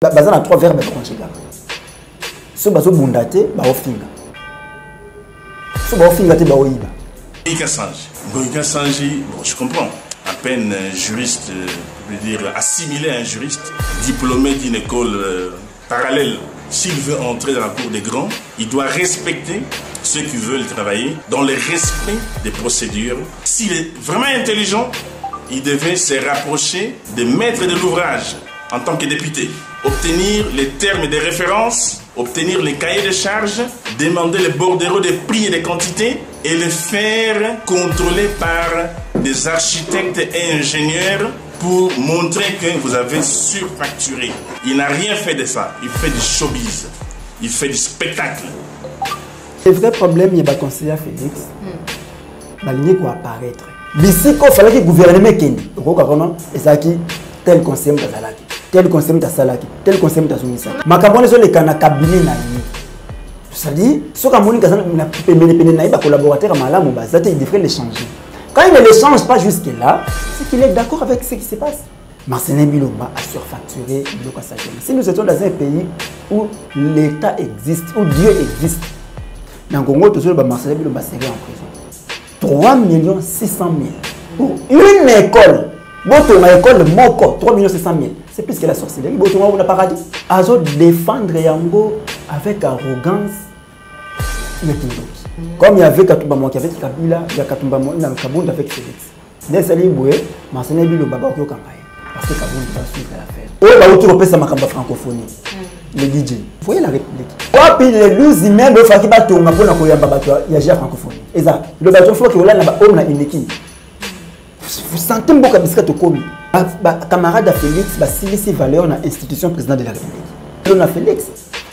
Baza na 3 verbes conjugal. So bazo bundate ba ofinga. So ba ofinga te ba oyiba. Goïka Sanji, bon, je comprends. À peine juriste, je veux dire assimilé à un juriste, diplômé d'une école parallèle. S'il veut entrer dans la cour des grands, il doit respecter ceux qui veulent travailler dans le respect des procédures. S'il est vraiment intelligent, il devait se rapprocher des maîtres de l'ouvrage en tant que député. Obtenir les termes de référence, obtenir les cahiers de charges, demander les bordereaux des prix et des quantités et les faire contrôler par des architectes et ingénieurs pour montrer que vous avez surfacturé. Il n'a rien fait de ça. Il fait du showbiz. Il fait du spectacle. Le vrai problème, il y a le conseiller Félix. Il faut apparaître. Bisiko, il fallait que le gouvernement Kenya, et ça qui tel conseiller Tazalaki, tel conseiller Tazalaki, tel conseiller Tazunisa. Ma cabane sur les canaux cabinet naïf. C'est-à-dire, ce qu'on a dit, c'est collaborateur à Malam, il devrait les changer. Quand il ne les change pas jusque-là, c'est qu'il est d'accord avec ce qui se passe. Marcelin Bilomba a surfacturé Biloko Sagena. Si nous étions dans un pays où l'État existe, où Dieu existe, dans le Congo, Marcelin Bilomba serait en prison. 3 600 000 pour une école. Boto ma école Moko, 3 600 000. C'est plus que la sorcellerie. Boto ma paradis. Azo défendre Yango avec arrogance. Comme il y avait Katumba Moki avec Kabila, il y a Katumba Moki Kabound avec Félix. Nesali Boué, Marcelin Bilomba au campagne. Parce que Kabound va suivre l'affaire. Oh, bah, autour de ça, ma francophonie. Les DJ. Vous voyez la République. Oh, puis les 12 immeubles, il faut qu'il y ait un francophonie. Exact. Le bateau, il faut qu'il y ait un une équipe. Vous sentez un peu comme ça, camarade Félix, c'est ses valeurs dans l'institution président de la République. On a Félix.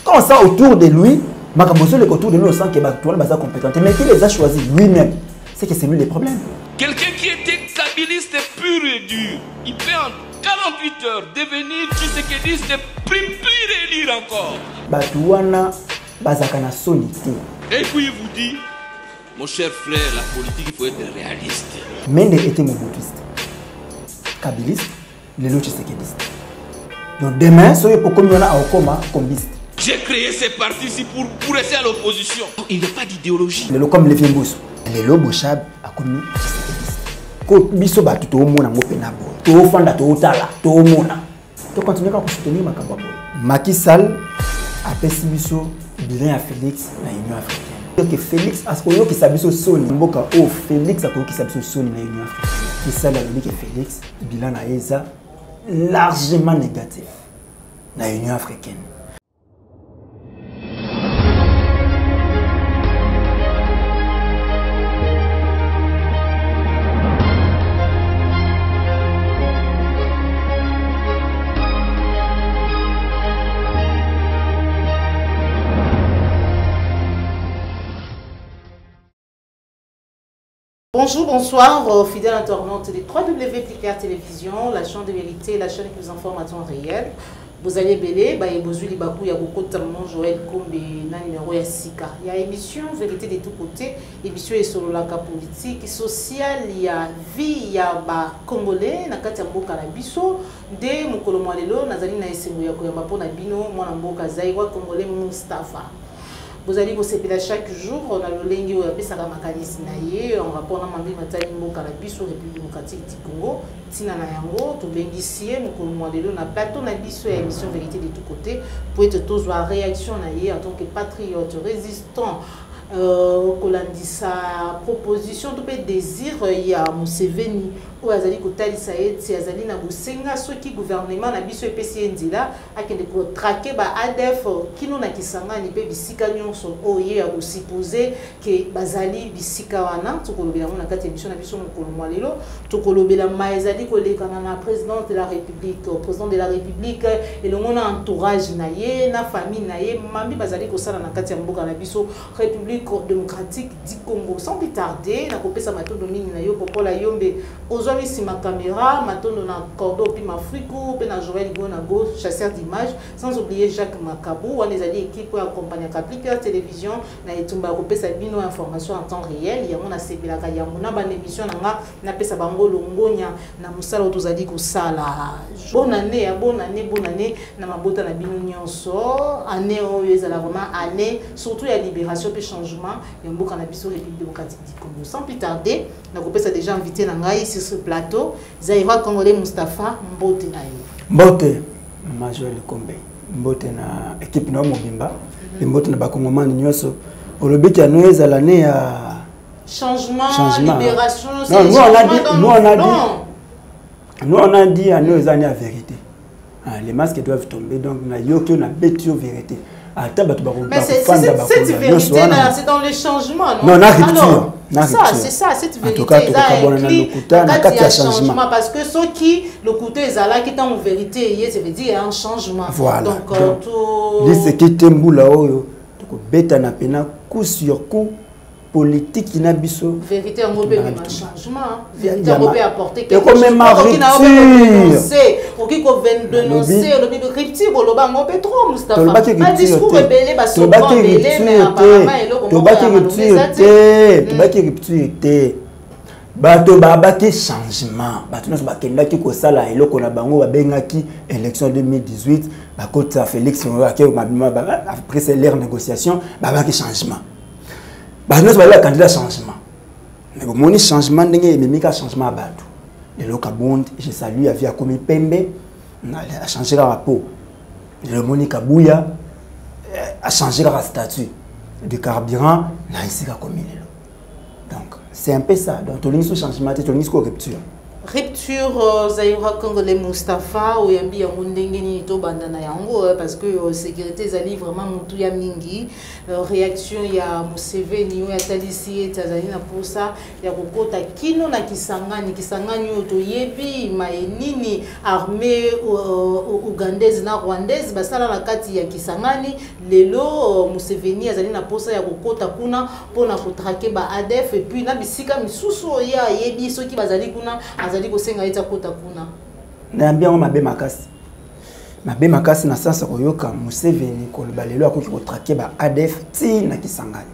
Quand on sent autour de lui, Makabozo, le autour de nous, on sent qu'il est compétent. Mais qui les a choisis lui-même, c'est que c'est lui le problème. Quelqu'un qui était kabiliste pur et dur, il peut en 48 heures devenir tshisekidiste pur et lire encore. Batouana, Bazakana sonité. Et puis il vous dit, mon cher frère, la politique, il faut être réaliste. Mende était moboutiste, kabiliste, le lot tshisekidiste. Donc demain, soyez pour comme on a au coma, combiste. J'ai créé ces partis-ci pour rester à l'opposition. Il n'y a pas d'idéologie. Le lot comme les Fimbous, le lot Bochab a commis tshisekidiste. Quand biso batu to mona ngopena boy, to fanda to tala, to mona. To continuer à soutenir Makamba boy. Macky Sall a pesi biso bilan à Félix na Union africaine. Que Félix a ce qu'on qui s'abisso soni mboka oh Félix a qui s'abisso soni na Union africaine. Qui ça la que Félix bilan na eza largement négatif na Union africaine. Bonjour, bonsoir, fidèles internautes de www.PKR Télévision, la chaîne de vérité, la chaîne qui vous informe à temps réel. Vous allez belé, bah Bozu Libakou, Yaboko Talmon, Joël Kombe, na numéro ya Sika. Il y a émission vérité de tous côtés, émission sur la politique, sociale, il y a vie, il y a ba Congolais, na kati ya mboka na biso, de mokolo mwalelo, nazali na esengo ya koyamba po na bino, mwana mboka Zaïwa Congolais Mustafa. Vous allez vous séparer chaque jour, on a le lingue où il y a des mécanismes en rapport à Mandi Matali Mboka la Biso République démocratique du Congo, Tina Nayango, tout bénéficier, nous commandons na plateau na Biso et émission vérité de tous côtés pour être tous en réaction en tant que patriote résistant. Kolandisa proposition tout peut désir il y a Museveni ou azali kotalisa eti azali na busenga soki gouvernement na biso epesi ndila akende ko traquer ba ADF kino na kisangani pe bisika nyonso oye ya supposer que bazali bisika wana tokolobela mona kati émission na biso mokolo lelo tokolobela maezali kolekana na président de la République et le mona entourage na ye na famille na ye mambi bazali kosala na kati ya mboka na biso République République démocratique du Congo. Sans plus tarder, na kopesa matondo mingi na yo popola yombe ozwami sima caméra, matondo na Cordo puis Mafriku, pe na Joël Gonago, chasseur d'images, sans oublier Jacques Makabou, on les a dit équipe accompagner Caplica télévision na etumba kopesa bino information en temps réel, ya mona sebelaka ya mona ba émission na pesa bango longonya na musala otozali ko sala. Bonne année na mabota na bino nyonso, année oyo ezala vraiment année surtout la libération et changement et mboka na biso République démocratique du Congo. Sans plus tarder, na kopesa déjà invité na ngai sur ce plateau, Zaïra Congolais Moustapha Mbote na yo. Mbote na Major Lekombe. Mbote na équipe na Mobimba, et mbote na bakongomani nyonso. Olobiki ya noé ezala l'année ya changement, libération, non, nous on a dit à nous les années à vérité. Les masques doivent tomber donc na yoki on a bêtu vérité. Mais cette vérité c'est dans le changement, non? Non, la rupture. C'est ça, cette vérité. En tout cas, changement parce que ceux qui le côté est là qui dans vérité, ça veut dire un changement. Voilà. Donc tout. Dis ce qui tembu là-haut, donc bêta na pena coup sur coup. Politique qui n'a biso vérité en gros un changement vérité en gros apporter quelque chose qui ko dénoncer le rupture bolo ba ngo trop Moustapha pas discours rebelle ba so ba rebelle mais apparemment tobaki rupture bato babaki changement bato nyonso bakendaki kosala eloko na bango babengaki élection 2018 bakota Félix après c'est l'ère négociation babaki changement. Bah nous avons candidat changement. Mais bon, mon changement n'est pas changement à Badou. Le local bond, je salue à Komi Pembe, a changé la peau. Le Monica Bouya a changé la statut de carburant, là ici la commune. Donc c'est un peu ça. Donc tout le monde changement, tout le monde rupture. Rupture Zaïra Congolais Moustapha ou yambi ya mundengeni to bandana yango parce que sécurité zali vraiment mutu ya mingi réaction ya Museveni ya talisi etazali na posa ya kokota kino na kisangani oto yebi maenini armée ougandaise na rwandaise basala na kati ya kisangani lelo Museveni azali na posa ya kokota kuna pona kotrake ba ADF et puis na bisika misusu ya yebi soki bazali kuna azali kosenga ita kota kuna na bien on mabe makasi na sasa koyoka Museveni ko balelo akoki ko traquer ba ADF ti na kisangani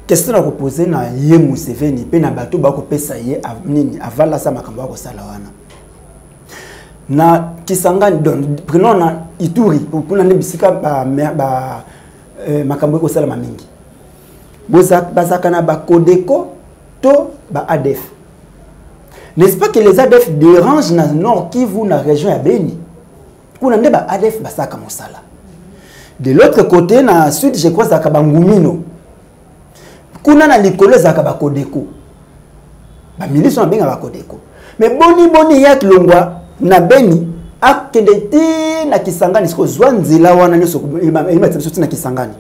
question na poser na ye Museveni pe na bato ba ko pesa ye nini avala sa makambo ko sala wana na kisangani don prenons na Ituri pour na bisika ba makambo ko sala mamingi bazaka na ba Kodeko to ba ADF. N'est-ce pas que les ADF dérangent dans le nord Kivu, dans la région de Beni? Pour nous, les ADF basaka mosala. De l'autre côté, dans le sud, je crois que c'est Bangumino. Kuna na likolo za Kodeko. Ba milice na benga ba Kodeko. Mais boni ya kilongwa na Beni akendeti na Kisangani siko zwanzila wana nyoso ima na Kisangani.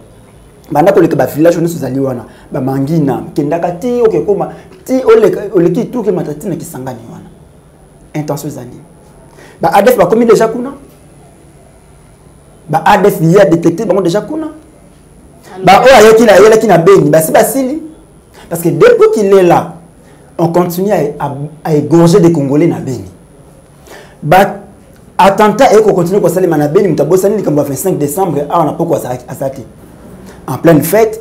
Banda koleka ba village nyoso zali wana ba mangina kendaka ti okekoma ti oleki tuke matati na Kisangani wana intention zani ba ADF ba komi déjà kuna ba ADF ya détecté bango déjà kuna ba o ayeki na Beni ba si basili parce que depuis qu'il est là on continue à égorger des Congolais na Beni ba attentat et qu'on continue ko salima na Beni mutabosani likambo 25 décembre a on a poko asati en pleine fête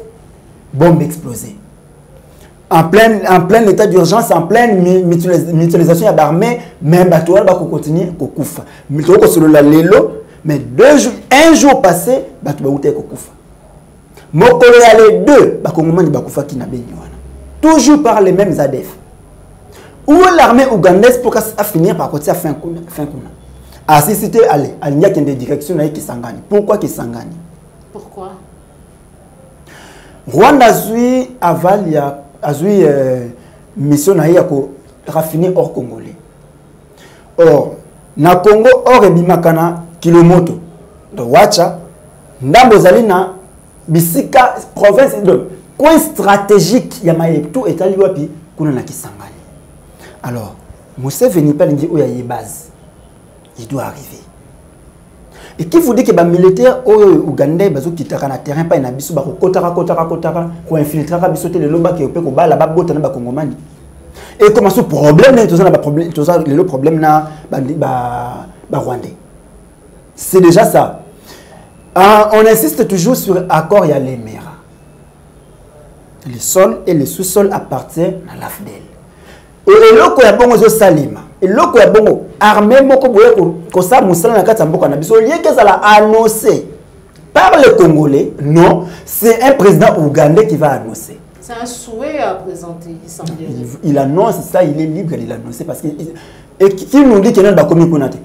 bombe explosée. En plein état d'urgence, en pleine mutualisation de l'armée, même bateau va continuer à couper. Mais un jour passé, bateau va couper. Mokolo les deux, toujours par les mêmes ADF. Où l'armée ougandaise pour finir par côté à fin kuna. Ah si c'était allez, il n'y a qu'une direction qui s'engage. Pourquoi qui s'engage? Pourquoi? Rwanda a mission na ko raffiner hors congolais. Or na Congo hors ebimakana kilomoto. Donc wacha ndambo zalina bisika province de coin stratégique ya mayetu etali wapi kuna na Kisangani. Alors Museveni palingi oya base. Il doit arriver. Et qui vous dit que les militaires ougandais bazo kitaka na terrain pas na biso ba kotaka ko infiltrer biso te le loba ke pe ko bala ba bota na ba kongomani. Et comment ce problème tout ça na ba problème tout ça le problème na ba rwandais. C'est déjà ça. On insiste toujours sur l'accord Yalemera. Le sol et le sous-sol appartiennent à l'AFDEL. Et loko ya bongo zo salima. Et loko ya bongo armée moko boye ko sa musala na kati mboka na biso lié que ça l'a annoncé par les Congolais. Non, c'est un président ougandais qui va annoncer. C'est un souhait à présenter, il semblerait. Il annonce ça, il est libre de l'annoncer parce que et qui nous dit qu'il y a un commis kunate.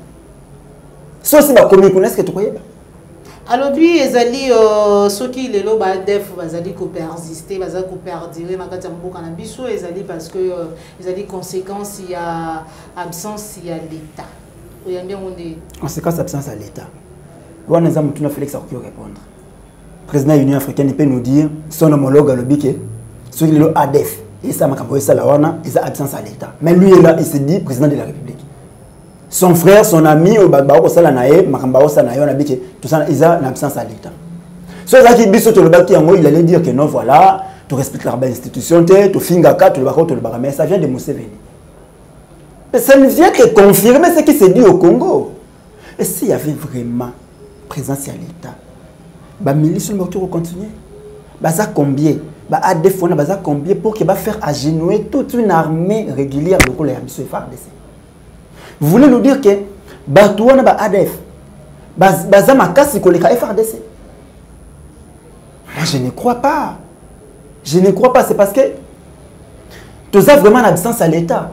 Sauf si ba commis kunate, est-ce que tu croyais? Alors lui, ezali ceux qui les lots def bazali ko persister, bazali ko perdurer na kati mboka na biso ezali parce que ezali conséquences il y a absence il y a l'état. Oyambia onde conséquence absence à l'état. Wana nza mutuna Félix a pu répondre. Président de l'Union africaine peut nous dire son homologue à l'obike ceux qui les lots ADF et ça makambo ça la wana ils a absence à l'état. Mais lui est là il se dit président de la République. Son frère, son ami, tout ça, ils ont une absence à l'état. Si il allait dire que non, voilà, tu respectes l'institution, tu fingaka, mais ça vient de Museveni. Mais ça ne vient que confirmer ce qui s'est dit au Congo. Et s'il y avait vraiment présence à l'état, les milices vont continuer. Ça combien combien pour qu'il va faire agenouiller toute une armée régulière de FARDC. Vous voulez nous dire que Batouana ba ADF, Bazama Kassi Koleka FARDC? Moi je ne crois pas. Je ne crois pas, c'est parce que tu as vraiment l'absence à l'État.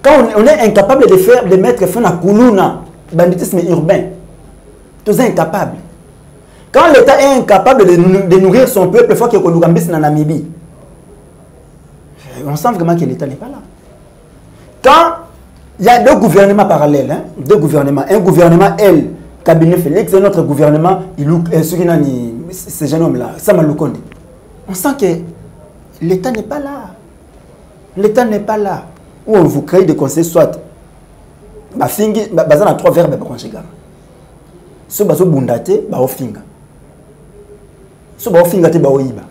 Quand on est incapable de mettre fin à Koulouna, banditisme urbain, tu es incapable. Quand l'État est incapable de nourrir son peuple, il faut qu'il y ait Kolugambis en Namibie. On sent vraiment que l'État n'est pas là. Quand il y a deux gouvernements parallèles, hein? Deux gouvernements. Un gouvernement, cabinet Félix, et notre gouvernement, ces jeunes hommes-là, Samaloukonde. On sent que l'État n'est pas là. L'État n'est pas là. Où on vous crée des conseils, soit, basant à 3 verbes, ce bazo bundate, finga. Ce bazo finga te baoiba.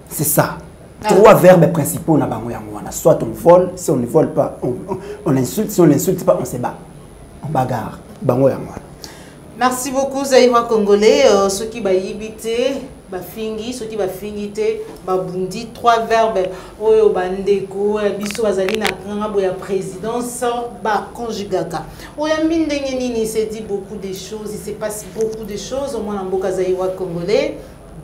C'est ça. 3 verbes principaux na bango ya mwana. Soit on vole, si on ne vole pas, on insulte, si on n'insulte pas, on se bat. On bagarre. Bango ya mwana. Merci beaucoup Zaïwa Congolais. Ceux qui ba yibité, ba fingi, ceux qui ba fingité, ba bundi 3 verbes oyo bandeko, biso bazali na kanga boya présidence, ba conjugaka. Oya mindenge nini, il s'est dit beaucoup de choses, il se passe beaucoup de choses au moins en mboka Zaïwa Congolais.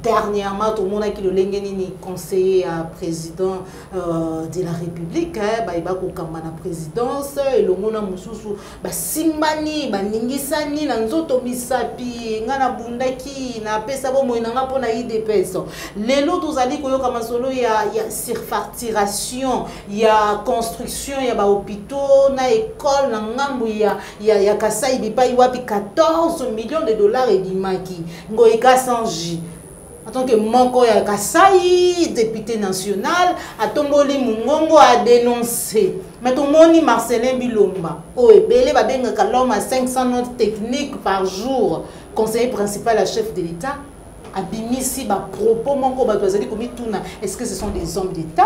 Dernièrement, tout le monde a qui le lengeni conseiller à président de la République, il va la présidence, et le monde a mususu, simbani, ningisani, nanzoto misapi, ngana bundaki, na pesa bo moinanga pona IDPS. Les lots allez koyo kamasolo, il y a surfacturation, il y a construction, il y a hôpitaux, na école, na ngambu, il y a Kasai, il y a 14 millions de dollars et d'imaki. Ngoïka Sanji. En tant que Moko ya Kasai, député national, a Tomboli Mungongo a dénoncé. Mais tout le monde Marcelin Bilomba. Oh, et Belé va bien que l'homme a 500 notes techniques par jour. Conseiller principal à chef de l'État. Abimisi, propos, Mongo, est-ce que ce sont des hommes d'État?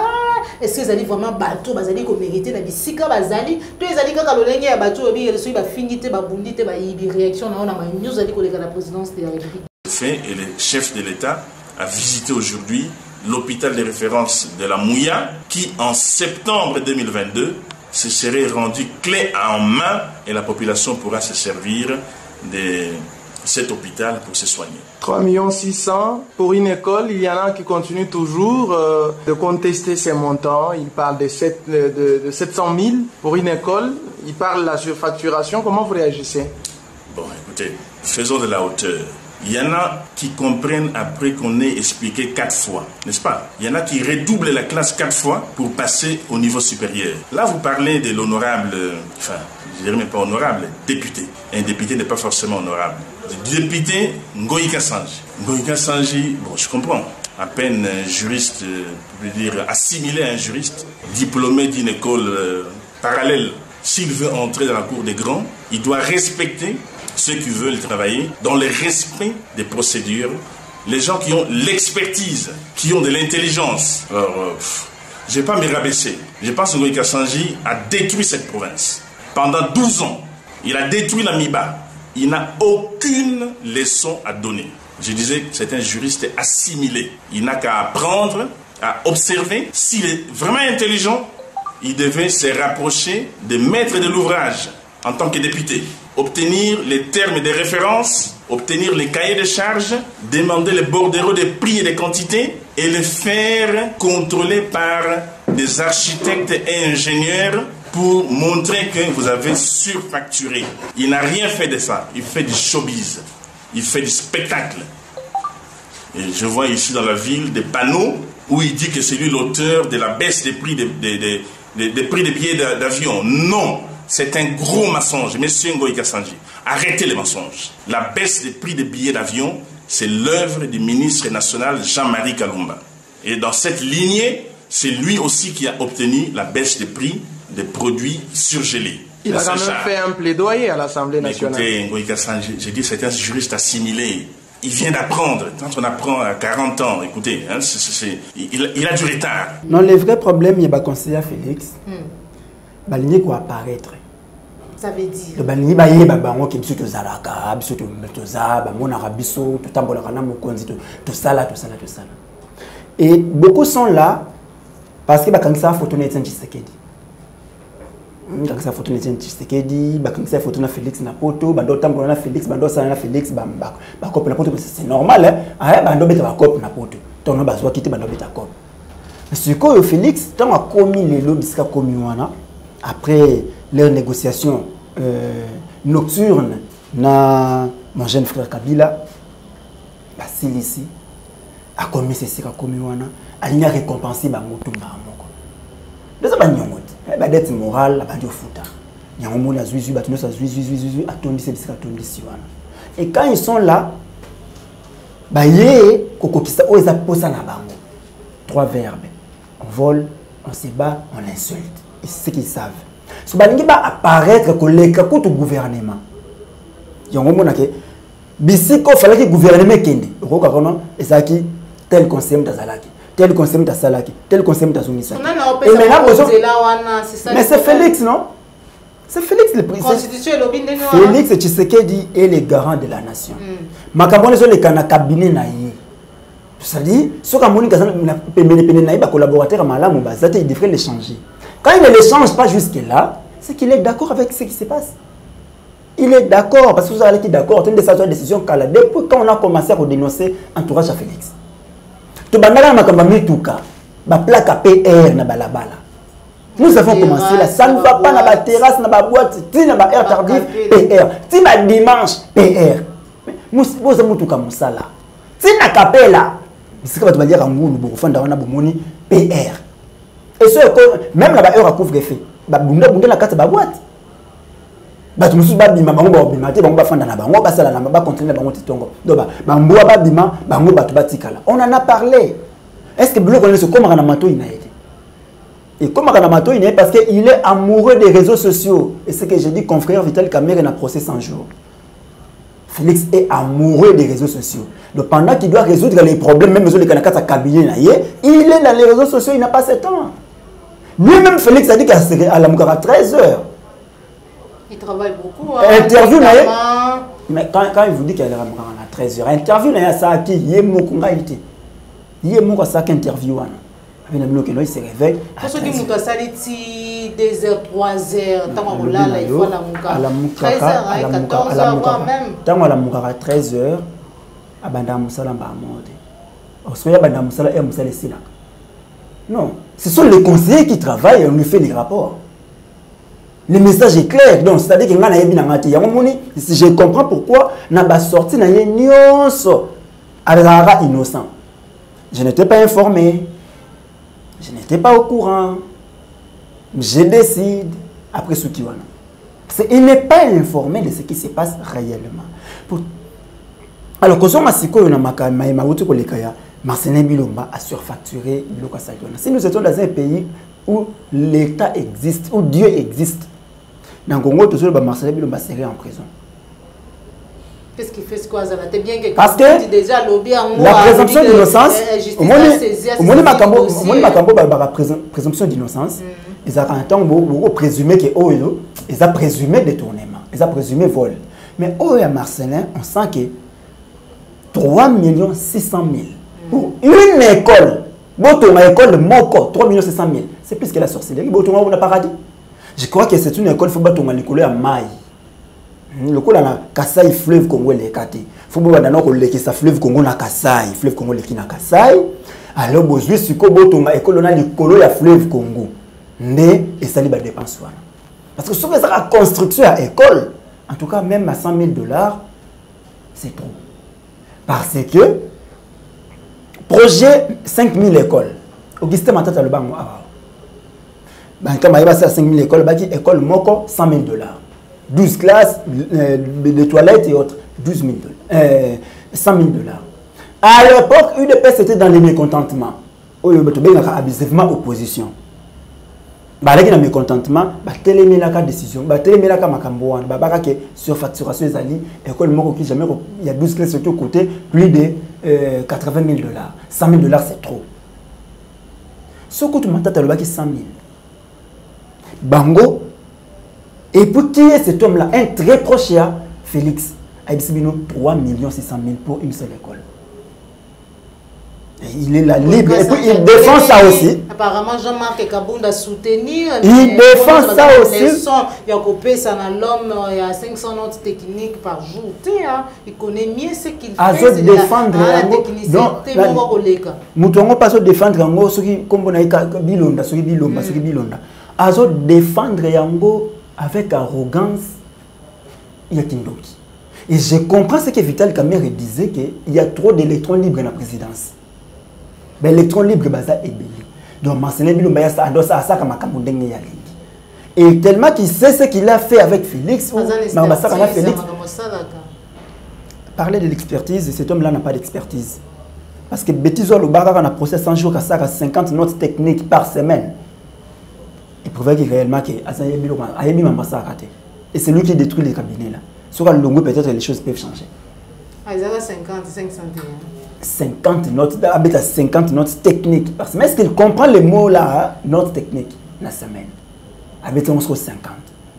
Est-ce que ils vraiment bateau, bazali ko mériter la bisika bazali? Tous les alika kalolenge ya bateau, bi reçu ba fingité, ba bundité, ba yibi réaction na ma news ali ko la présidence de la République. Et le chef de l'État a visité aujourd'hui l'hôpital de référence de la Mouya qui en septembre 2022 se serait rendu clé en main et la population pourra se servir de cet hôpital pour se soigner. 3 600 000 pour une école, il y en a qui continuent toujours de contester ces montants. Ils parlent de 700 000 pour une école, ils parlent de la surfacturation. Comment vous réagissez? Bon, écoutez, faisons de la hauteur. Il y en a qui comprennent après qu'on ait expliqué 4 fois, n'est-ce pas? Il y en a qui redoublent la classe 4 fois pour passer au niveau supérieur. Là, vous parlez de l'honorable, enfin, je dirais même pas honorable, député. Un député n'est pas forcément honorable. Le député Ngoïka Sanji. Ngoïka Sanji, bon, je comprends. À peine juriste, je veux dire assimilé à un juriste, diplômé d'une école parallèle. S'il veut entrer dans la cour des grands, il doit respecter ceux qui veulent travailler dans le respect des procédures, les gens qui ont l'expertise, qui ont de l'intelligence. Alors, je ne vais pas me rabaisser. Je pense que Ngoï Kassanji a détruit cette province. Pendant 12 ans, il a détruit la MIBA. Il n'a aucune leçon à donner. Je disais que c'est un juriste assimilé. Il n'a qu'à apprendre, à observer. S'il est vraiment intelligent, il devait se rapprocher des maîtres de l'ouvrage en tant que député. Obtenir les termes de référence, obtenir les cahiers de charges, demander les bordereaux des prix et des quantités et les faire contrôler par des architectes et ingénieurs pour montrer que vous avez surfacturé. Il n'a rien fait de ça. Il fait du showbiz. Il fait du spectacle. Et je vois ici dans la ville des panneaux où il dit que c'est lui l'auteur de la baisse des prix des prix des billets d'avion. Non, c'est un gros mensonge. Monsieur Ngoï Kassanji, arrêtez les mensonges. La baisse des prix des billets d'avion, c'est l'œuvre du ministre national Jean-Marie Kalumba. Et dans cette lignée, c'est lui aussi qui a obtenu la baisse des prix des produits surgelés. Il a quand même fait un plaidoyer à l'Assemblée nationale. Écoutez, Ngoï Kassanji, j'ai dit c'est un juriste assimilé. Il vient d'apprendre. Quand on apprend à 40 ans, écoutez, hein, il a du retard. Non, le vrai problème, il y a le conseiller Félix. Il faut apparaître. Ça veut dire. Le balini ba ye ba bango ki biso to zalaka, biso to za ba mona rabiso, to tambola kana mokonzi to sala. Et beaucoup sont là parce que ba kangisa photo na Etienne Tshisekedi. Kangisa photo na Etienne Tshisekedi, ba kangisa photo na Félix na poto, ba do tambola na Félix, ba do sala na Félix ba copie na poto, c'est normal hein. Ah ba do beta ba copie na poto. Tono ba zwa kiti ba do beta copie. Ce que Félix tant a commis les lobbies qu'a commis wana après leurs négociations nocturnes na mon jeune frère Kabila Basil ici a commis ceci qu'a commis wana a récompensé ba moto ba moko deux ba nyongoti ba dette morale la bandi ofuta nyango na zuizu ba tunosa zuizu atondi c'est bisika atondi si wana et quand ils sont là ba yé kokokisa o eza posa na bango trois verbes on vole on se bat on insulte et c'est ce qu'ils savent. Si vous voulez apparaître que les cas du gouvernement, il y a Bisiko fallait que le gouvernement kende. Ezaki tel conseil d'Azalaki, tel conseil d'Azalaki, tel conseil d'Azunisa. Et maintenant, mais c'est Félix, non? C'est Félix le président. Félix Tshisekedi est le garant de la nation. Makabone sont les cabinet naïe. C'est-à-dire, ce que collaborateur malamu il devrait les changer. Quand il ne les change pas jusque-là, c'est qu'il est d'accord avec ce qui se passe. Il est d'accord, parce que vous allez être d'accord, c'est une décision qu'elle a depuis quand on a commencé à dénoncer l'entourage à Félix. Tout le monde plaque à PR na balabala. Nous avons commencé là, ça ne va pas dans la terrasse, dans la boîte, si dans la air tardif, PR. Si dans dimanche, PR. Nous avons tout comme ça là. Si dans la capella, c'est que tu vas dire en gros, nous avons fait PR. Et ce même la heure à couvre-feu, bunda la carte ba boîte. Ba tu musu ba bima bango ba bima te bango ba fanda na bango ba sala na ba continuer bango titongo. Donc ba mboa ba bima bango ba tubatikala. On en a parlé. Est-ce que Bleu connaît ce comment na mato ina été? Et comment na mato ina parce que il est amoureux des réseaux sociaux et ce que j'ai dit confrère Vital Kamerhe na procès 100 jours. Félix est amoureux des réseaux sociaux. Donc pendant qu'il doit résoudre les problèmes même les kanakata cabinet na yé, il est dans les réseaux sociaux, il n'a pas ce temps. Lui-même, Félix a dit qu'à la Moukara 13h. Il travaille beaucoup. Interview, mais quand il vous dit qu'elle est à 13h, interview, ça qui il est mon congalité. Il est mon ça qui interview. Il se réveille. Parce que Mouka Saliti, 2h, 3h, tant qu'on l'a, il faut la Moukara. 13h, 14h, même. Tant qu'on la Moukara 13h, à Banda Moussala Mbahamode. Au soir, Banda Moussala et Moussala Sila. Non, ce sont les conseillers qui travaillent et on lui fait les rapports. Le message est clair. Donc, c'est-à-dire que je comprends pourquoi n'a pas sorti n'a innocent. Je n'étais pas informé. Je n'étais pas au courant. Je décide après ce qui va. Il n'est pas informé de ce qui se passe réellement. Alors, quand on a dit que Marcelin Bilomba a surfacturé Biloko Saliona. Si nous étions dans un pays où l'État existe, où Dieu existe, dans le Congo, Marcelin Bilomba serait en prison. Qu'est-ce qui fait ce quoi ça t'es bien que parce que déjà lobby en la présomption d'innocence au moins ma présomption d'innocence ils ont un temps beaucoup présumé que oh ils ont présumé détournement ils ont présumé vol mais oh à Marcelin on sent que 3 600 000 pour une école ma école moko 3 600 000 c'est plus que la sorcellerie on a paradis je crois que c'est une école faut batonga l'école à maille le coup là Kasai fleuve Congo les kati faut boba dana ko lekisa fleuve Congo na Kasai fleuve Congo leki na Kasai alors bozui siko botonga école na likolo ya fleuve Congo né et sali ba dépense wana parce que sur la construction à école en tout cas même à $100 000 c'est trop parce que projet 5 000 écoles Augustin Matata le bango ben quand il va à 5 000 écoles baki école moko $100 000 12 classes, de toilettes et autres, 100 000 $. À l'époque, UDPS était dans les mécontentements. Il y a abusivement opposition. Il y a un mécontentement, il y a une décision, il y a une surfacturation des alliés, il y a 12 classes sur tous côtés, plus de $80 000. $100 000 c'est trop. Ce que tu m'as dit, 100 000. Bango, et pour tuer cet homme-là, un très proche à Félix, a dit 3 600 000 pour une seule école. Et il est là libre. Et puis il défend ça aussi. Apparemment, Jean-Marc Kabunda soutenir. Il défend ça aussi. Il y a coupé ça dans l'homme, il y a 500 notes techniques par jour. Il connaît mieux ce qu'il fait. Il défendre la technicité. Moutongo pas se défendre yango soki kombo na bilonda soki bilonda. Azo défendre yango avec arrogance, il y a Kindoki. Et je comprends ce que Vital Kamerhe disait qu'il y a trop d'électrons libres dans la présidence. Mais l'électron libre, c'est ébélé. Donc, Marcelin Bilomba, ça a ça comme un. Et tellement qu'il sait ce qu'il a fait avec Félix, parler de l'expertise, cet homme-là n'a pas d'expertise. Parce que Bétizo Loubara, on a procès 100 jours, à 50 notes techniques par semaine. Il prouvait réellement que et c'est lui qui détruit les cabinets là. Sur le Longo, peut-être les choses peuvent changer. Ah, ils avaient 50, 50 notes, 50 notes techniques par semaine. Est-ce qu'il comprend les mots là, notes techniques, la semaine? Avec 50.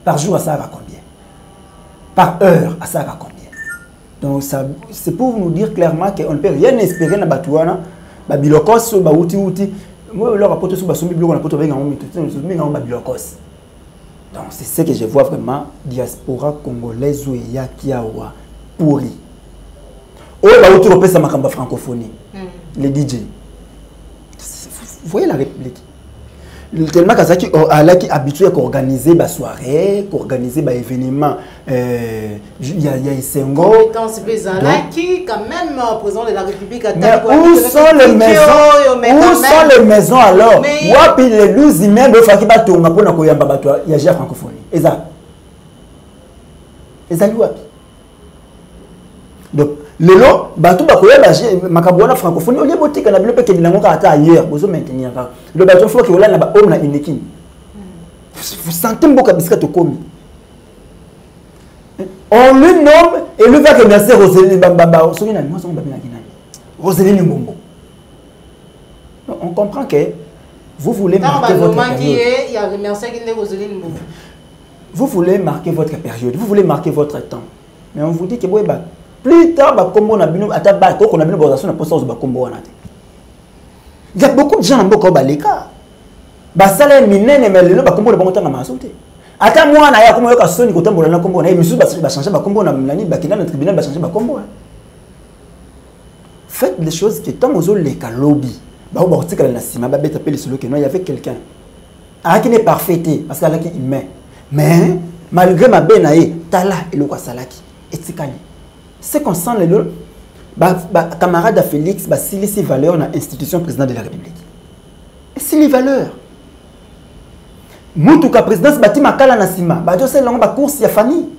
Par jour, à ça va combien? Par heure, à ça va combien? Donc c'est pour nous dire clairement qu'on ne peut rien espérer dans Batouana, Babilokos, Baouti. Moi, leur apporte sur Bassoumi, on apporte avec un homme, donc c'est ce que je vois vraiment, diaspora congolaise ou yakiawa pourri. Oh, bah, autour de ça, ma francophonie, les DJ. Vous voyez la réplique. Tellement Kazaki est habitué à organiser des soirées, à organiser des événements. Il y a des Sengo. Qui, quand même, président de la République, a où sont les maisons? Où sont les maisons alors? Wapi les 12 immeubles de Faki Batonga pour la Koyamba Batoa, il y a déjà francophonie. Et ça? Wapi? Donc, le lot, bateau bakoya makabwana francophonie on est boutique na bilope ke bilango ka ata ailleurs bozo maintenir le bateau faut que on ba homme na unique vous sentez mboka bisika to komi on lui nomme et lui va remercier Roseline Bamba soki na moi son babina kinani Roseline Mbombo on comprend que vous voulez marquer votre période. Il y a remercié Roseline Mbombo. Vous voulez marquer votre période, vous voulez marquer votre temps, mais on vous dit que plus tard, il y a beaucoup de gens qui ont été basala minene mais lelo bakombo bango tanga masote ata mwana ya komo yoka soni kotambola na kombo na misu ba changer bakombo na nani bakina na tribunal ba changer bakombo. Faites les choses qui tant aux les lobby ba ba tika na sima ba beta pele solo que non il y avait quelqu'un qui n'est parfaité parce qu'elle est humain mais malgré ma benaye tala eloko salaki etikani. C'est qu'on sent les deux, camarade à Félix, si les valeurs dans l'institution président de la République. Et si les valeurs. Moutouka présidence bâti makala nasima, badio c'est l'angle course ya famille.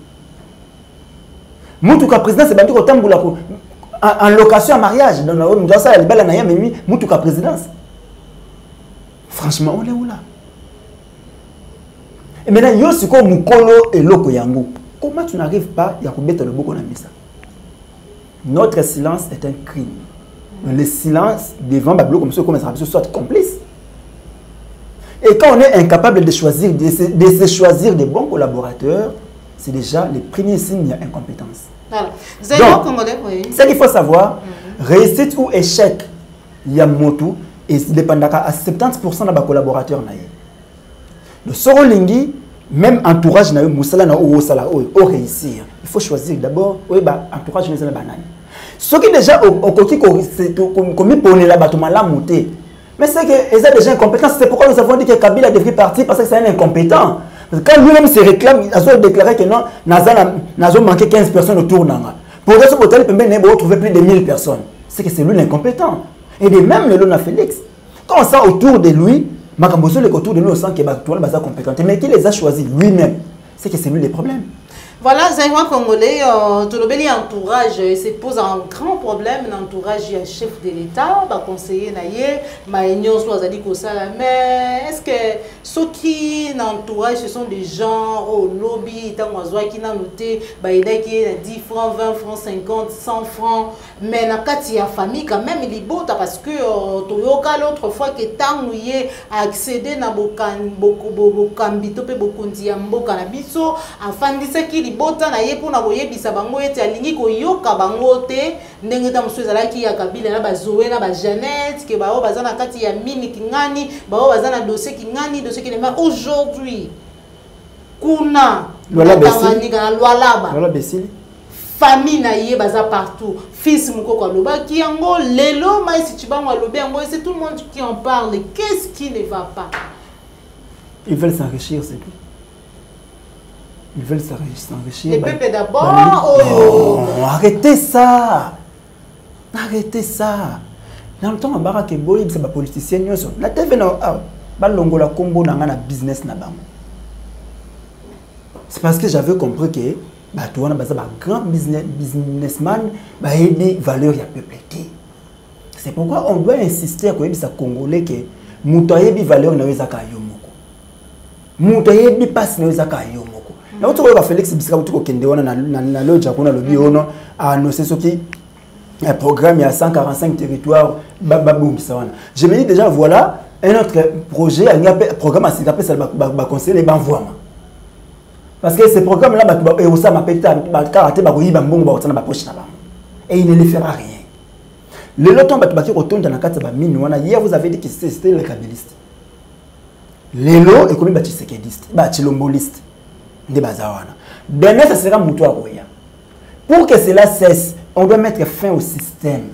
Moutouka présidence c'est bâti kotamboula en location à mariage. Dans le monde ça elle belle na mais lui Moutouka présidence. Franchement on est où là? Et maintenant yo siko mukolo et loko yango. Comment tu n'arrives pas ya kobeta le boko na misa? Notre silence est un crime. Le silence devant Babylone comme ça, soit complice. Et quand on est incapable de choisir, de se choisir des bons collaborateurs, c'est déjà les premiers signes d'incompétence. Voilà. Vous avez donc, ce qu'il faut savoir, réussite ou échec, il y a moto, et il dépend à 70% de nos collaborateurs. Le Sorolingi, même entourage, au réussir. Il faut choisir d'abord, entourage, ce qui déjà au côté commis pour les bâtiments là monter. Mais c'est que ils ont déjà incompétents. C'est pourquoi nous avons dit que Kabila devrait partir parce que c'est un incompétent. Quand lui-même se réclame, il a déclaré que non, Nazo manqué 15 personnes autour d'eux. Pour que ce hôtel peut trouver plus de 1000 personnes. C'est que c'est lui l'incompétent. Et de même le Lona Félix. Quand on sent autour de lui, Makamboso est autour de nous, on sent qu'il est compétent. Mais qui les a choisis lui-même, c'est que c'est lui les problèmes. Voilà, Zaïwa Congolais, tout le bel entourage se pose un grand problème. L'entourage du chef de l'État, conseiller Naye, Maïnion soit dit que ça, mais est-ce que ceux qui l'entourage, ce sont des gens au lobby, qui n'ont noté, qui est 10 francs, 20 francs, 50, 100 francs, mais dans le cas de la famille, quand même, il est beau parce que Toyoka l'autre fois que Tangouye a accédé à Bokambito, Bokondiambo, Canabiso, afin de ce qu'il bota na ye pona koyebisa bango ete alingi koyoka bango te ndenge ta mosusu ezalaki ya Kabila na bazoe na bajanete ke bao baza na kati ya mini kingani bao baza na dossier kingani dossier kinema aujourd'hui kuna Lualaba famille na ye baza partout fils mukoko alobaki yango lelo mai si chibango alobi yango c'est tout le monde qui en parle. Qu'est-ce qui ne va pas? Ils veulent s'enrichir, c'est tout. Ils veulent s'enrichir. Les peuples d'abord. Oh, arrêtez ça. Arrêtez ça. Dans le temps, on a dit que c'est des politiciens. La TV, business. C'est parce que j'avais compris que tu as un grand businessman qui a des valeurs peuple. C'est pourquoi on doit insister à les Congolais que nous avons des valeurs dans les Akayomoko. Nous avons des passes dans les Akayomoko. Na utu kwa Félix bisika utu kokende wana na loja kuna lobi ono a annoncé ce qui un programme il y a 145 territoires bababum ça. Je me dis déjà voilà un autre projet un programme à s'appeler ça ba conseiller ba envoiement. Parce que ce programme là ba et ça m'appelle ba karaté ba koyiba mbongo ba otana ba poche na ba. Et il ne les fera rien. Le loton ba tubaki kotonda na kati ba mine wana hier vous avez dit que c'était le kabiliste. Lelo ekomi ba tshisekediste ba chilomboliste. Demain, ça sera Moutoua. Pour que cela cesse, on doit mettre fin au système.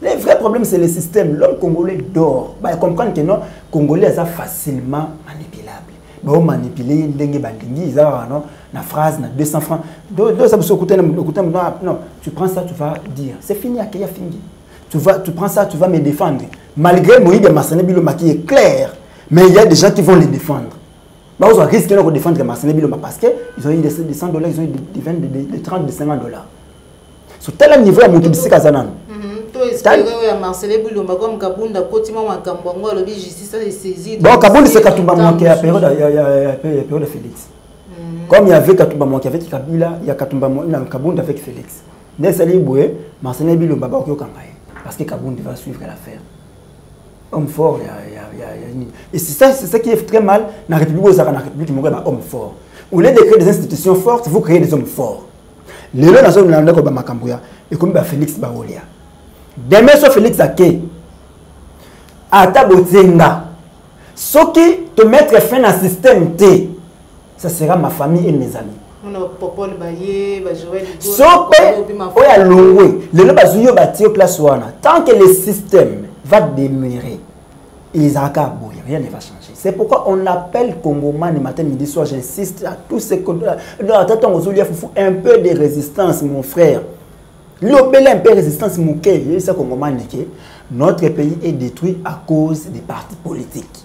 Le vrai problème, c'est le système. L'homme congolais dort. Il comprend que non, Congolais sont facilement manipulables. Ils ont manipulé, ils ont une phrase, 200 francs. Non, tu prends ça, tu vas dire. C'est fini, il y a fini. Tu prends ça, tu vas me défendre. Malgré Moïse Massané Biloma qui est clair, mais il y a des gens qui vont les défendre. Ils ont risqué de défendre Marcel Biloma parce qu'ils ont eu des $100, ils ont eu des 20, des 30, des $50. Sur tel niveau, il y a mon c'est Kazanan. Marcel Biloma comme Kabunda, Kotima, Makambongo, le justice est saisi. Bon, Kabunda, c'est Katumba Mouaké à la période de Félix. Comme il y avait Katumba Mouaké avec Kabila, il y a Katumba Kabunda avec Félix. Nesali Boué, Marcel Biloma, parce que Kabunda va suivre l'affaire. Homme fort, et c'est ça qui est très mal dans la République, homme fort. Au lieu de créer des institutions fortes, vous créez des hommes forts. Les gens dans le monde et comme Félix Baolia. Demain, sur Félix Ake, à Tabotenga, ce qui te mettre fin à un système T, ça sera ma famille et mes amis. Tant que le système va demeurer, rien ne va changer. C'est pourquoi on appelle Congoman matin, midi, soir. J'insiste à tous ces côtés-là. Un peu de résistance, mon frère. L'obélé un peu de résistance, mon cœur. Notre pays est détruit à cause des partis politiques.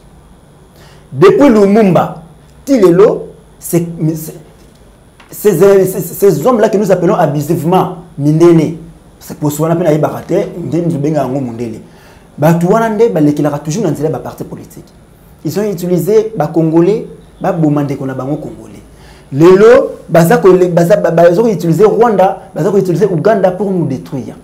Depuis Lumumba, Tilelo, ces hommes-là que nous appelons abusivement Mindele. C'est pour ça qu'on appelle Aïbarate, Mindele. Toujours dans les partis politiques. Ils ont utilisé les Congolais, les Congolais. Les Lelo, ils ont utilisé Rwanda, ils ont utilisé Ouganda pour nous détruire.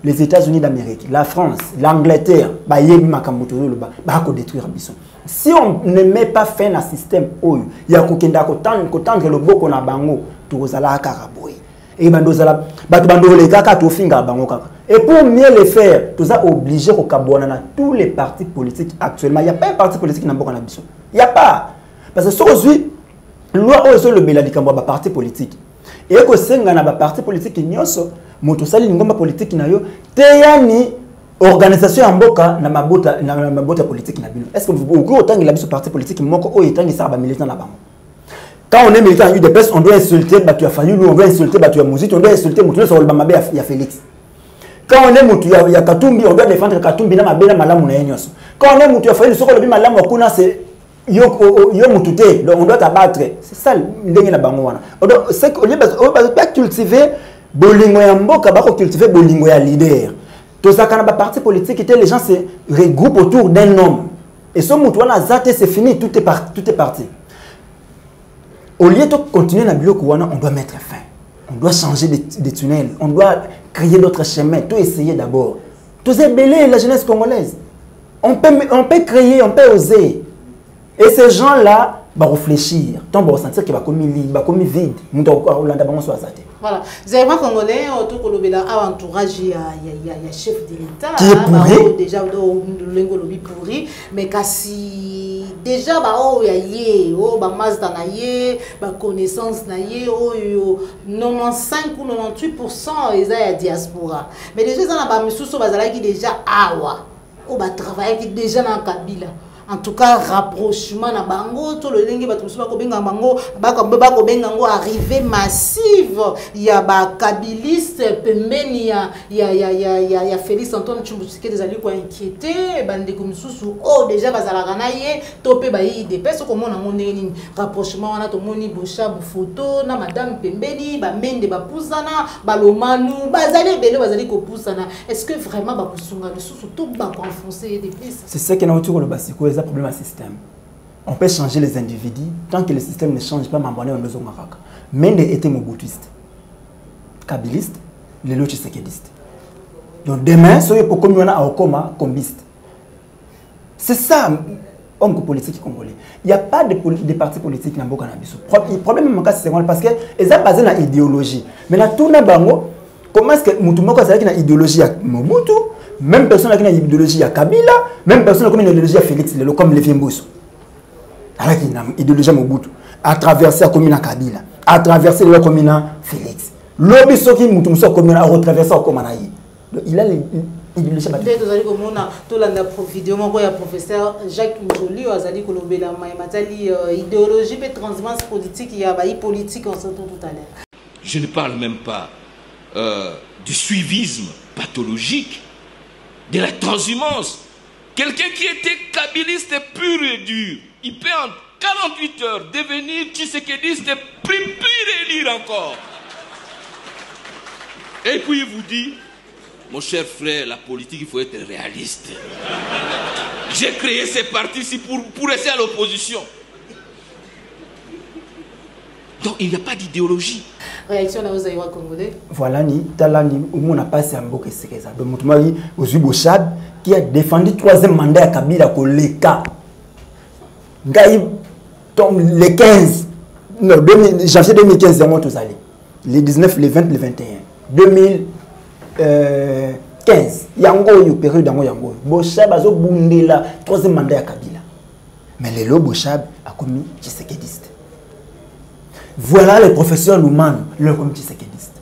les États-Unis d'Amérique, la France, l'Angleterre, bah yebi makamboto lo ba ko détruire biso. Si on ne met pas fin à système oyo, ya kokenda ko tendre le boko na bango tozala karaboy. Et bandozala ba bando le kaka to finga bango kaka. Et pour mieux le faire, tu as obligé ko kabona na tous les partis politiques actuellement. Il y a pas un parti politique na boko na biso. Il y a pas. Parce que aujourd'hui, loi oyo le beladi kambo ba parti politique. Et que senga na ba parti politique nyoso moto sali ngomba politique na yo teyani organisation ya mboka na mabota politique na bino. Est-ce que vous autant la biso parti politique moko oyo etangi sa ba militant na bango. Quand on est militant à UDPS, on doit insulter Batu ya Fayulu, on doit insulter Batu ya Mouzit, on doit insulter Moutoune sur le Bamabé ya Félix. Quand on est Moutou ya Katumbi, on doit défendre Katumbi na mabé na malamu na yenyos. Quand on est Moutou ya Fayulu, sur le malamu wakuna c'est yo Moutouté, donc on doit abattre. C'est ça l'ingé na bango wana. C'est qu'on doit pas cultiver bolingo ya mboka, ba ko cultiver bolingo ya leader. Tout ça quand on a parti politique, les gens se regroupent autour d'un homme. Et ce Moutou wana zate c'est fini, tout est parti. Au lieu de continuer dans le bloc, on doit mettre fin. On doit changer des tunnels. On doit créer d'autres chemins. Tout essayer d'abord. Tout c'est belé la jeunesse congolaise. On peut créer, on peut oser. Et ces gens-là vont réfléchir. Tant vont sentir qu'il va comme vide. Voilà. Zéro congolais, autour de l'entourage, il y a chef de l'État. Qui est pourri. Déjà, le pourri. Mais si déjà, il y a des masse d'anaïe, des connaissances naïe, 95 ou 98% ils ont la diaspora. Mais déjà, ils ont déjà awa. Ils ont travaillé déjà dans Kabila. En tout cas, rapprochement na bango, tout le lingue batousuba ko benga bango, ba ko benga ngo arrivée massive. Il y a ba kabiliste pembeni ya Félix Antoine Tshimbutsike des alliés ko inquiété, bande ko misusu oh déjà bazalaka na ye, topé ba yi des personnes comme on a monné rapprochement wana to moni bocha bu photo na madame pembeni, ba mende ba pusana, ba lomanu, bazali bele bazali ko pusana. Est-ce que vraiment ba kusunga le sous tout ba ko enfoncer des pistes? C'est ça qui est autour le basiko. Problème à système. On peut changer les individus tant que le système ne change pas. Mende était mobutuiste, kabiliste, les lots tshisekedistes. Donc demain, soyez pour comme on a au coma combiste. C'est ça, homme politique congolais. Il n'y a pas de parti politique dans le Bokanabissou. Le problème c'est parce que ils ont basé sur l'idéologie. Mais dans tout le monde, comment est-ce que Moutoumoko a une idéologie à Mobutu? Même personne qui a une idéologie à Kabila, même personne qui a une idéologie à Félix, comme Lévy Mboussou. Alors qu'il a une idéologie à Mobutu, à traverser la commune à Kabila, à traverser la commune à Félix. L'objet qui est Moutoumoussa commune à retraverser la commune à il a l'idéologie à peut-être que vous avez tout le vidéo, le professeur Jacques Njoli, a dit que l'idéologie et transhumance politique, il y a politique, on s'entend tout à l'heure. Je ne parle même pas du suivisme pathologique, de la transhumance. Quelqu'un qui était kabiliste pur et dur, il peut en 48 heures devenir tshisekediste pur et lire encore. Et puis il vous dit, mon cher frère, la politique, il faut être réaliste. J'ai créé ces partis-ci pour rester à l'opposition. Donc il n'y a pas d'idéologie. Réaction à Ozaïwa congolais. Voilà, on a passé un beau question. Donc, Bochab qui a défendu le 3e mandat à Kabila pour les cas. Les 15, non, janvier 2015, les 19, les 20, les 21. 2015, Yango, il y a une période d'Yango Yango. Bochab a bondé le 3e mandat à Kabila. Mais les lots Bochab a commis tshisekediste. Voilà le professeur Louman, le comité séquediste.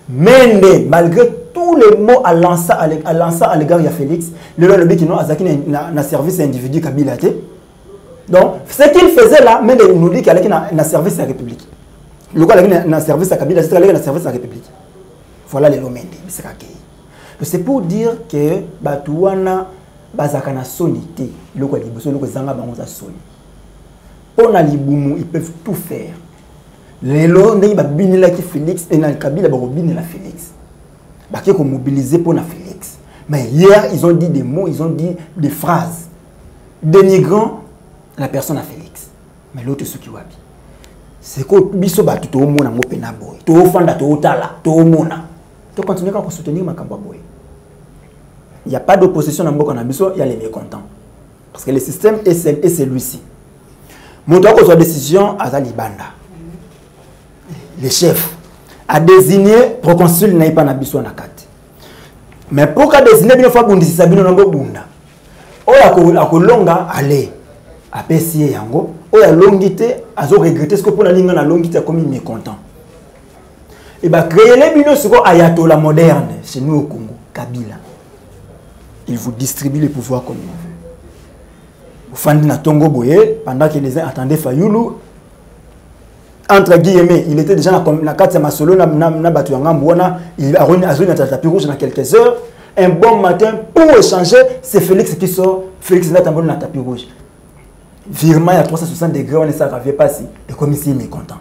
Mende, malgré tous les mots à lancer à l'égard de Félix, le lobby qui n'a pas service individu Kabila. Donc, ce qu'il faisait là, Mende nous dit qu'il y a un service à la République. Le gars a un service à Kabila, c'est un service à la République. Voilà les Mende. C'est pour dire que Batouana, Bazakana sonité, le gars a le Zanga Bangoza soni. Pour Naliboumou, ils peuvent tout faire. Les lois ne bini la Félix et na Kabila ba bini la Félix. Ba qui mobiliser pour na Félix. Mais hier ils ont dit des mots, ils ont dit des phrases dénigrant la personne à Félix. Mais l'autre ce qui wabi. C'est que biso ba tout au mona mo pena boy. To fanda to tala, to mona. To continuer à soutenir Makamba boy. il n'y a pas d'opposition dans Mboka Nabiso, il y a les mécontents. Parce que le système est celui-ci. Mon droit de décision à Zalibanda. Le chef a désigné proconsul Naïpa Nabiso Nakati. Mais pour qu'il désigné une fois Bundi Sabino Nambo Bunda. Oya ko longa aller à PCA yango. Oya longité a regretté ce que pour la ligne na longité comme mécontent. Et bah créer les bino ce ayatollah moderne chez nous au Congo, Kabila. Il vous distribue les pouvoirs comme il veut. Vous faites na Tongo Boye pendant que les uns attendaient Fayoulou. Entre guillemets, il était déjà dans la carte de Masolo, na batu ngambona, il a reçu un tapis rouge dans quelques heures. Un bon matin, pour échanger, c'est Félix qui sort. Félix n'a pas dans le tapis rouge. Virement à 360 degrés, on ne savait pas si le commissaire est mécontent.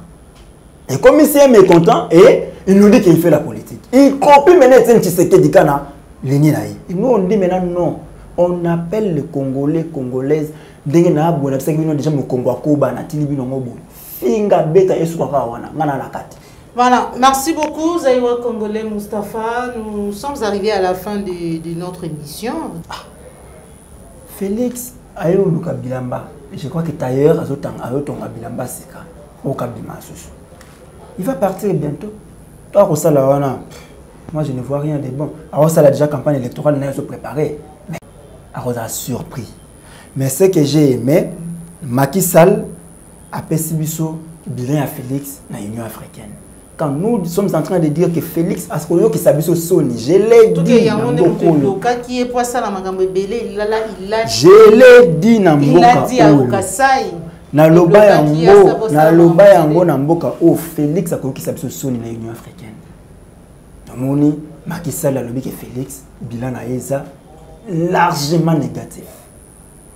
Le commissaire est mécontent et il nous dit qu'il fait la politique. Il copie maintenant Tshisekedi Kana, l'ennemi. Et nous on dit maintenant non. On appelle les Congolais, Congolaises, déjà mon Congo à Koba, na Tilibi no Mobo. Finga beta yesu kwa wana, ngana na kati. Voilà, merci beaucoup Zaïwa Congolais Moustapha. Nous sommes arrivés à la fin de notre émission. Félix ayo luka bilamba. Je crois que tailleur azotonga bilamba sika. Okabima susu. Il va partir bientôt. Toi Rosala wana. Moi je ne vois rien de bon. Rosala déjà campagne électorale n'a se préparée. Mais Rosa surpris. Mais ce que j'ai aimé, Macky Sall a Pessibiso bilan à Félix dans l'Union africaine. Quand nous sommes en train de dire que Félix a ce qu'on qui s'habille au Sony, je l'ai dit. Je l'ai dit dans Mboka yango na mboka o Félix a qui s'habille au Sony dans l'Union africaine. Namoni Macky Sall a lobby que Félix bilan na eza largement négatif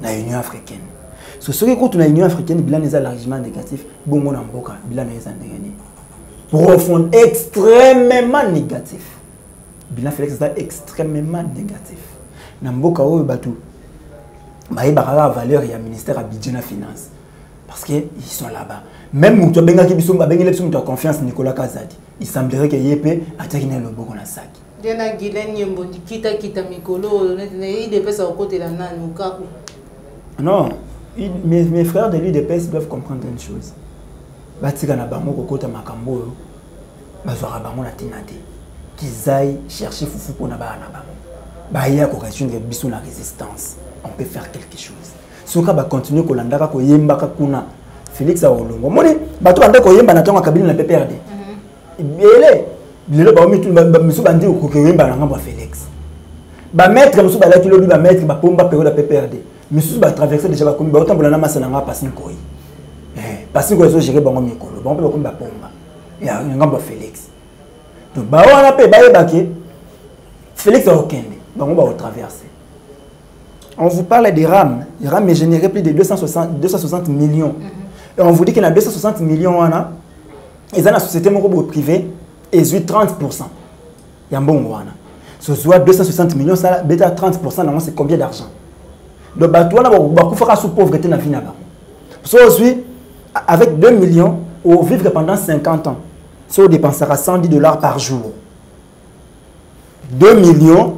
dans l'Union africaine. Ce qui est contre l'Union africaine, bilan est largement négatif. Bon, on a mboka bilan est négatif. Profond, extrêmement négatif. Bilan Félix est extrêmement négatif. Namboka o batu, baï barara valeur et ministère à budget na finance parce que ils sont là-bas. Même muto benga ki biso benga lepso muto confiance Nicolas Kazadi. Il semblerait que yepé attaque na loboko na sac. Dena Gilen Yembondi kita mikolo il dépêche au côté la nan mukaku. Non. Mes frères de l'UDPS doivent comprendre une chose. Batika na bango kokota makambo bazwara bango na tinate. Qu'ils aillent chercher foufou pour na bana bango. Baya ko restreindre biso na résistance. On peut faire quelque chose. Soka ba continuer ko landaka ko yemba ka kuna. Félix a olongo. Moni bato ande ko yemba na tonga kabila na PPRD. Bele lelo ba mitu ba misu bandi ko yemba na ngamba Félix. Ba maître misu ba la kilo ba maître ba pomba période PPRD. Monsieur va traverser déjà comme autant pour la masse n'a pas passé quoi. Parce que vous gérez bon micro, bon peu comme la pomba. Il y a un grand Félix. Donc bah on a payé baké. Félix a aucun. Bon on va traverser. On vous parle des rames. Les rames généré plus de 260 millions. Et on vous dit qu'il y a 260 millions wana. Et dans la société privée, et 30%. Il y a un bon wana. Ce soit 260 millions, ça bêta 30%, c'est combien d'argent? Le bateau, on a fait sous pauvreté dans la vie. Avec 2 millions, on vivre pendant 50 ans. Si on dépensera $110 par jour. 2 millions,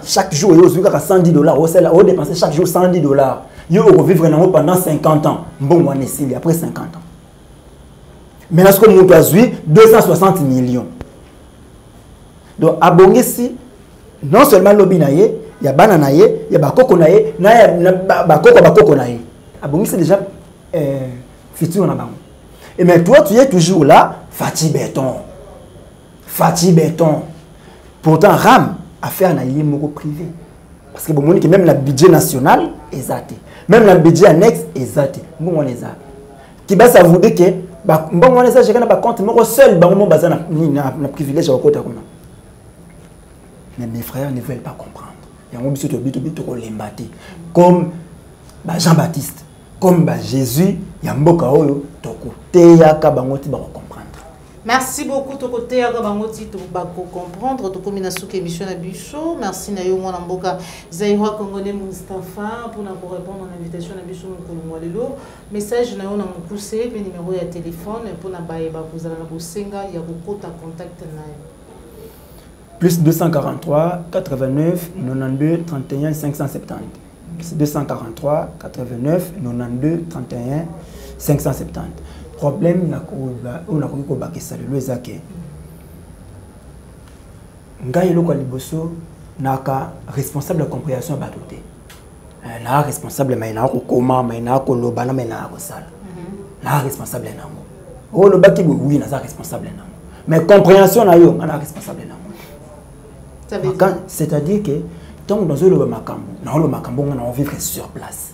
chaque jour, on a $110. On dépense chaque jour $110. On vivre pendant 50 ans. Bon, on est après 50 ans. Maintenant, ce qu'on a 260 millions. Donc, à Bongessi, non seulement lobby naïe, il y a banana il y a bakoko naïe, bakoko naïe. À Bongessi, c'est déjà futur na bango. Et mais toi, tu es toujours là, Fati Béton. Pourtant, RAM a fait un allié privé. Parce que bon, même le budget national est zaté. Même le budget annexe est zaté. Bon, on est zaté. Qui va ça vous dire que bon, on est zaté, j'ai pas compte, moi seul, bon, on bazar na privilège à côté. Mais mes frères ne veulent pas comprendre. Il y a un bisou comme Jean-Baptiste, comme Jésus, il y a un mboka oyo toko teyaka bangoti ba comprendre. Merci beaucoup toko teyaka bangoti to ba comprendre to komina souke émission na biso. Merci na yo mwana mboka Zaïwa Congolais Moustapha pour répondre à l'invitation na biso ko lelo. Message na yo na mukuse pe numéro ya téléphone pour na ba yeba kozala na bosenga ya kokota contact na yo. plus 243 89 92 31 570. Plus 243 89 92 31 570. Problème on a connu que ça le ezake. Ngai loko liboso naka responsable de compréhension batoté. Na responsable mais na ko koma mais na ko lobana mais na ko sala. Na responsable nango. O lo baki oui na responsable nango. Mais compréhension na yo na responsable nango. C'est-à-dire que tant dans le makambo on va vivre sur place.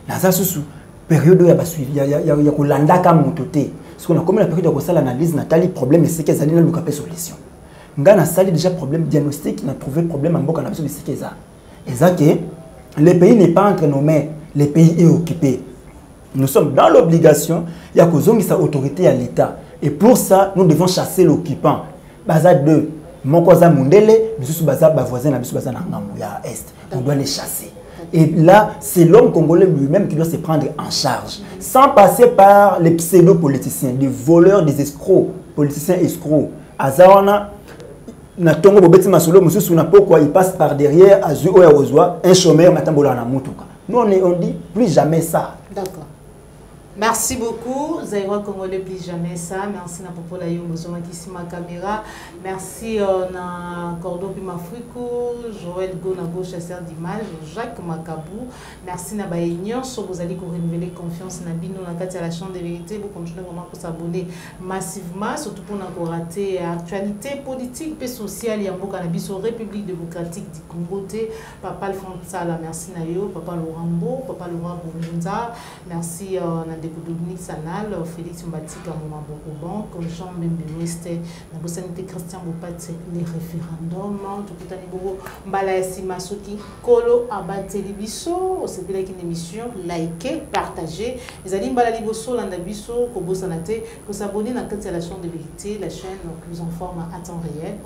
Na ça sous période où il y a suivi il y a kolanda ka mototé. Parce qu'on a comme la période de ça l'analyse natali problème et c'est que ça n'a pas solution. Ngana sali déjà problème diagnostic n'a trouvé problème en boka na biso de ça. Et ça que le pays n'est pas entre nos mains, le pays est occupé. Nous sommes dans l'obligation, il y a que sa autorité à l'État. Et pour ça, nous devons chasser l'occupant. Baza 2, Mokoza Mundele, nous baza voisin na biso baza na Ngamuya Est. On doit les chasser. Et là, c'est l'homme congolais lui-même qui doit se prendre en charge, sans passer par les pseudo-politiciens, des voleurs, des escrocs, politiciens escrocs. Azawana na tongo bobeti masolo mususu na pokwa il passe par derrière azu oya ozwa un chômeur matambola na mutuka. Nous on dit plus jamais ça. D'accord. Merci beaucoup, Zaïra Congolais, plus jamais ça. Merci na Popola Yomozoma qui ma caméra. Merci na Cordon Pimafrico, Joël Gonago, chasseur d'images, Jacques Makabou. Merci na Baïnion, vous allez renouveler confiance na Bino na Katia la Chambre de vérité. Vous continuez vraiment pour s'abonner massivement, surtout pour nous rater actualité politique et sociale. Il y a un cannabis au République démocratique du Congo. Papa Alphonse, merci na yo, Papa Lorambo, Papa Laurent Bourunza. Merci na Dominique Sanal, Félix Mbatika, Maman Bokoban, comme Jean Mbembe-Ouest, la sanité Christian Bopat, les référendums, tout le temps, Mbala Simasoki, Kolo, Abba Télébiso, c'est une émission, likez, partagez. Les amis Mbala Liboso, Landabiso, Kobo Sanate, pour s'abonner à la chaîne de vérité, la chaîne qui vous informe à temps réel.